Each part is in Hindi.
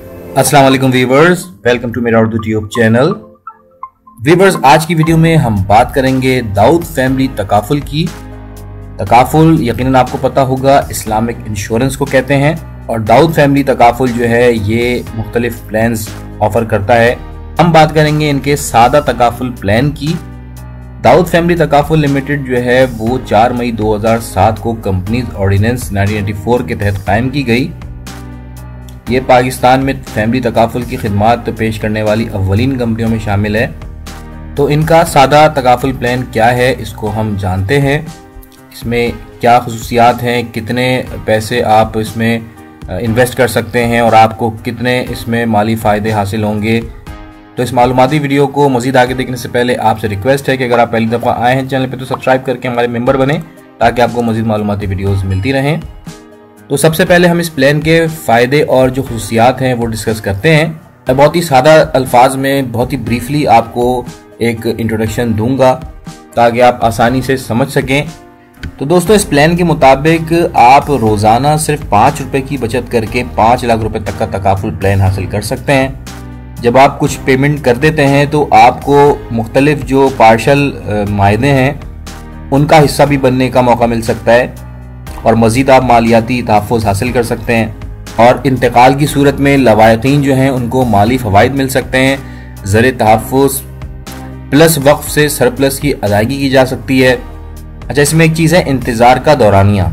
अस्सलाम वालेकुम वीवर्स, वेलकम टू मेरा उर्दू ट्यूब चैनल। वीवर्स, आज की वीडियो में हम बात करेंगे दाऊद फैमिली तकाफुल की। तकाफुल यकीनन आपको पता होगा इस्लामिक इंश्योरेंस को कहते हैं और दाऊद फैमिली तकाफुल जो है ये मुख्तलिफ प्लान्स ऑफर करता है। हम बात करेंगे इनके सादा तकाफुल प्लान की। दाऊद फैमिली तकाफुल लिमिटेड जो है वो 4 मई 2007 को कंपनीज ऑर्डिनेंस 1984 के तहत कायम की गई। ये पाकिस्तान में फैमिली तकाफुल की खिदमात पेश करने वाली अव्वलीन कंपनियों में शामिल है। तो इनका सादा तकाफुल प्लान क्या है इसको हम जानते हैं। इसमें क्या खुसूसियात हैं, कितने पैसे आप इसमें इन्वेस्ट कर सकते हैं और आपको कितने इसमें माली फ़ायदे हासिल होंगे। तो इस मालूमाती वीडियो को मज़ीद आगे देखने से पहले आपसे रिक्वेस्ट है कि अगर आप पहली दफ़ा आए हैं चैनल पे तो सब्सक्राइब करके हमारे मेंबर बने ताकि आपको मज़ीद मालूमाती वीडियोस मिलती रहें। तो सबसे पहले हम इस प्लान के फ़ायदे और जो खुसूसियात हैं वो डिस्कस करते हैं। मैं बहुत ही सादा अल्फाज में बहुत ही ब्रीफली आपको एक इंट्रोडक्शन दूंगा ताकि आप आसानी से समझ सकें। तो दोस्तों, इस प्लान के मुताबिक आप रोज़ाना सिर्फ 5 रुपये की बचत करके 5 लाख रुपए तक का तकाफुल प्लान हासिल कर सकते हैं। जब आप कुछ पेमेंट कर देते हैं तो आपको मुख्तलिफ जो पार्शल मायदे हैं उनका हिस्सा भी बनने का मौका मिल सकता है और मज़ीद आप मालियाती तहफ़्फ़ुज़ हासिल कर सकते हैं। और इंतकाल की सूरत में लवायकीन जो हैं उनको माली फ़वाइद मिल सकते हैं। ज़र तहफ़्फ़ुज़ प्लस वक्फ से सरप्लस की अदायगी की जा सकती है। अच्छा, इसमें एक चीज़ है इंतज़ार का दौरानिया।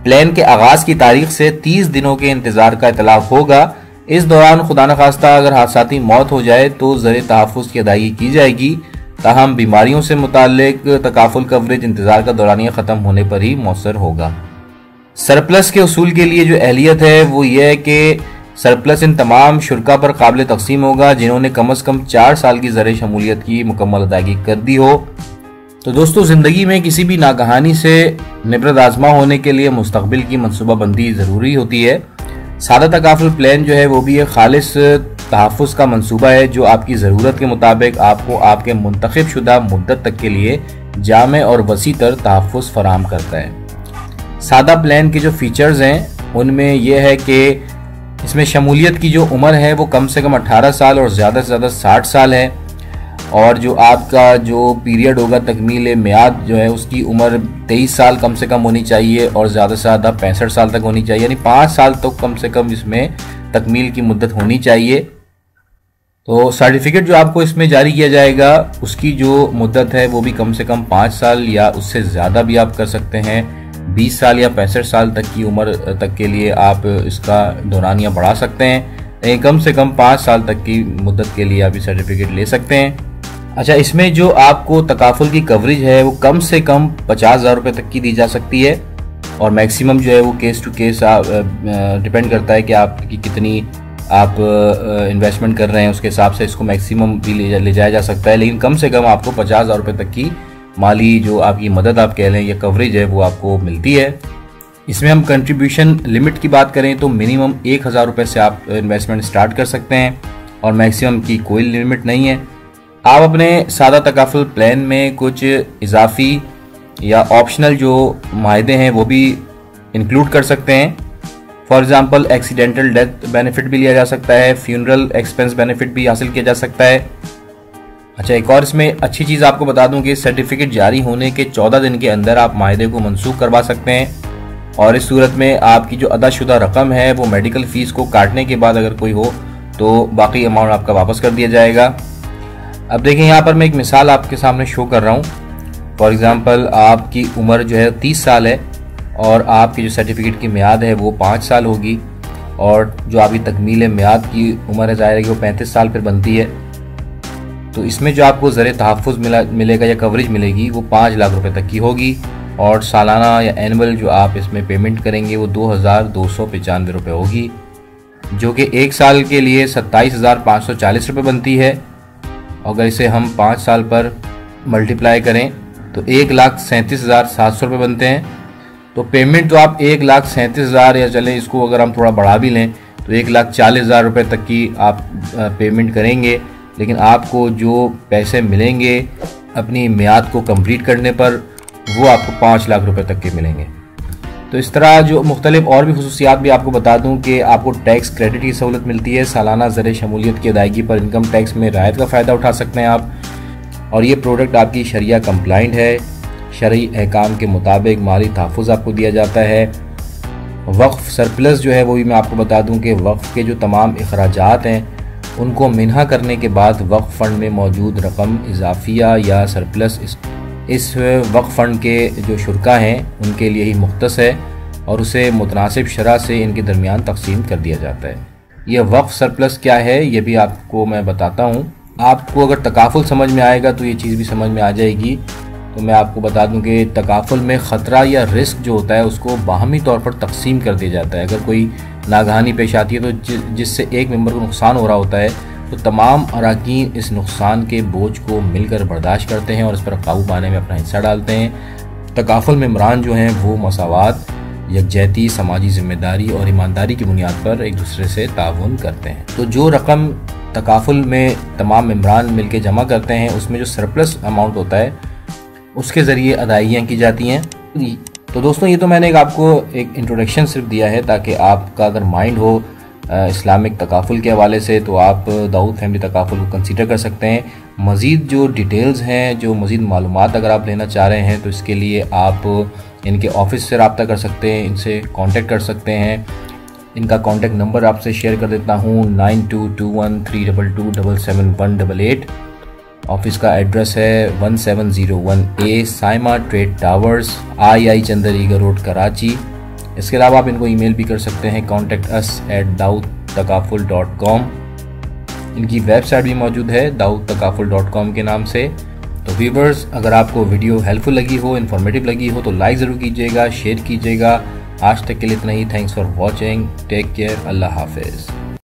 प्लान के आगाज़ की तारीख से 30 दिनों के इंतज़ार का इतलाक़ होगा। इस दौरान खुदा न खास्ता अगर हादसाती मौत हो जाए तो ज़र तहफ़्फ़ुज़ की अदायगी की जाएगी। ताहम बीमारियों से मुताल्लिक तकाफुल कवरेज इंतज़ार का दौरानिया ख़त्म होने पर ही मौसर होगा। सरप्लस के उसूल के लिए जो अहलियत है वो ये है कि सरप्लस इन तमाम शुरका पर काबिल तकसीम होगा जिन्होंने कम अज़ कम 4 साल की ज़र शमूलियत की मुकम्मल अदायगी कर दी हो। तो दोस्तों, ज़िंदगी में किसी भी नागहानी से निबरत आज़मा होने के लिए मुस्तक़बिल की मनसूबाबंदी ज़रूरी होती है। सादा तकाफुल प्लान जो है वो भी एक खालिस तहफ़्फ़ुज़ का मंसूबा है जो आपकी ज़रूरत के मुताबिक आपको आपके मुंतखब शुदा मुद्दत तक के लिए जामे और वसी तर तहफ़्फ़ुज़ फराहम करता है। सादा प्लान के जो फीचर्स हैं उनमें यह है कि इसमें शमूलियत की जो उम्र है वो कम से कम 18 साल और ज़्यादा से ज़्यादा 60 साल है। और जो आपका जो पीरियड होगा तकमील मियाद जो है उसकी उम्र 23 साल कम से कम होनी चाहिए और ज़्यादा से ज़्यादा 65 साल तक होनी चाहिए, यानी 5 साल तक तो कम से कम इसमें तकमील की मुद्दत होनी चाहिए। तो सर्टिफिकेट जो आपको इसमें जारी किया जाएगा उसकी जो मुद्दत है वो भी कम से कम 5 साल या उससे ज़्यादा भी आप कर सकते हैं। 20 साल या 65 साल तक की उम्र तक के लिए आप इसका दौरानिया बढ़ा सकते हैं। कम से कम 5 साल तक की मुद्दत के लिए आप ये सर्टिफिकेट ले सकते हैं। अच्छा, इसमें जो आपको तकाफुल की कवरेज है वो कम से कम 50,000 रुपये तक की दी जा सकती है और मैक्सिमम जो है वो केस टू केस डिपेंड करता है कि आपकी कितनी आप इन्वेस्टमेंट कर रहे हैं, उसके हिसाब से इसको मैक्सिमम भी ले जाया जा सकता है। लेकिन कम से कम आपको 50,000 रुपये तक की माली जो आपकी मदद आप कह लें या कवरेज है वो आपको मिलती है। इसमें हम कंट्रीब्यूशन लिमिट की बात करें तो मिनिमम 1,000 रुपये से आप इन्वेस्टमेंट स्टार्ट कर सकते हैं और मैक्सिमम की कोई लिमिट नहीं है। आप अपने सादा तकाफुल प्लान में कुछ इजाफी या ऑप्शनल जो मायदे हैं वो भी इंक्लूड कर सकते हैं। For example accidental death benefit भी लिया जा सकता है, फ्यूनरल एक्सपेंस बेनिफिट भी हासिल किया जा सकता है। अच्छा, एक और इसमें अच्छी चीज़ आपको बता दूं कि सर्टिफिकेट जारी होने के 14 दिन के अंदर आप मायदे को मनसूख करवा सकते हैं और इस सूरत में आपकी जो अदाशुदा रकम है वो मेडिकल फीस को काटने के बाद अगर कोई हो तो बाकी अमाउंट आपका वापस कर दिया जाएगा। अब देखें, यहाँ पर मैं एक मिसाल आपके सामने शो कर रहा हूँ। फॉर एग्जांपल आपकी उम्र जो है 30 साल है और आपकी जो सर्टिफिकेट की मियाद है वो 5 साल होगी और जो आपकी तकमील मियाद की उम्र है ज़ाहिर है कि वो 35 साल फिर बनती है। तो इसमें जो आपको ज़र तहफ़्फ़ुज़ मिलेगा या कवरेज मिलेगी वो 5 लाख रुपए तक की होगी और सालाना या एनुअल जो आप इसमें पेमेंट करेंगे वो 2,295 रुपये होगी, जो कि 1 साल के लिए 27,540 रुपये बनती है। अगर इसे हम 5 साल पर मल्टीप्लाई करें तो 1,37,700 रुपये बनते हैं। तो पेमेंट तो आप 1,37,000 या चलें इसको अगर हम थोड़ा बढ़ा भी लें तो 1,40,000 रुपये तक की आप पेमेंट करेंगे, लेकिन आपको जो पैसे मिलेंगे अपनी मियाद को कंप्लीट करने पर वो आपको 5 लाख रुपए तक के मिलेंगे। तो इस तरह जो मुख्तलिफ और भी खसूसियात भी आपको बता दूं कि आपको टैक्स क्रेडिट की सहूलत मिलती है। सालाना ज़र शमूलियत की अदायगी पर इनकम टैक्स में राहत का फ़ायदा उठा सकते हैं आप। और ये प्रोडक्ट आपकी शरिया कंप्लाइंट है, शरई अहकाम के मुताबिक माली तहफ़्फ़ुज़ आपको दिया जाता है। वक्फ़ सरप्लस जो है वो भी मैं आपको बता दूं कि वक्फ़ के जो तमाम अखराजात हैं उनको मिन्हा करने के बाद वक्फ़ फ़ंड में मौजूद रकम इजाफिया या सरप्लस इस वक्फ़ फ़ंड के जो शुरका हैं उनके लिए ही मुख्तस है और उसे मुतनासिब शरह से इनके दरमियान तकसीम कर दिया जाता है। यह वक्फ़ सरप्लस क्या है ये भी आपको मैं बताता हूँ। आपको अगर तकाफुल समझ में आएगा तो ये चीज़ भी समझ में आ जाएगी। तो मैं आपको बता दूं कि तकाफुल में ख़तरा या रिस्क जो होता है उसको बाहमी तौर पर तकसीम कर दिया जाता है। अगर कोई नागहानी पेश आती है तो जिससे एक मेंबर को नुकसान हो रहा होता है तो तमाम अराकीन इस नुकसान के बोझ को मिलकर बर्दाश्त करते हैं और इस पर काबू पाने में अपना हिस्सा डालते हैं। तकाफुल मेंबरान जो हैं वो मसावात, यकजहती, समाजी जिम्मेदारी और ईमानदारी की बुनियाद पर एक दूसरे से ताउन करते हैं। तो जो रकम तकाफुल में तमाम मेंबरान मिलकर जमा करते हैं उसमें जो सरप्लस अमाउंट होता है उसके ज़रिए अदायगियाँ की जाती हैं। तो दोस्तों ये तो मैंने आपको एक इंट्रोडक्शन सिर्फ दिया है ताकि आपका अगर माइंड हो इस्लामिक तकाफुल के हवाले से तो आप दाऊद फैमिली तकाफुल को कंसीडर कर सकते हैं। मज़ीद जो डिटेल्स हैं, जो मज़ीद मालूमात अगर आप लेना चाह रहे हैं तो इसके लिए आप इनके ऑफिस से रब्ता कर सकते हैं, इनसे कांटेक्ट कर सकते हैं। इनका कांटेक्ट नंबर आपसे शेयर कर देता हूँ 922132277188। ऑफिस का एड्रेस है 1701A Saima trade towers, II Chundrigar road, Karachi. इसके अलावा आप इनको ईमेल भी कर सकते हैं contact@dawoodtakaful.com। इनकी वेबसाइट भी मौजूद है dawoodtakaful.com के नाम से। तो व्यूअर्स, अगर आपको वीडियो हेल्पफुल लगी हो, इन्फॉर्मेटिव लगी हो तो लाइक ज़रूर कीजिएगा, शेयर कीजिएगा। आज तक के लिए इतना ही। Thanks for watching. Take care. Allah हाफिज़।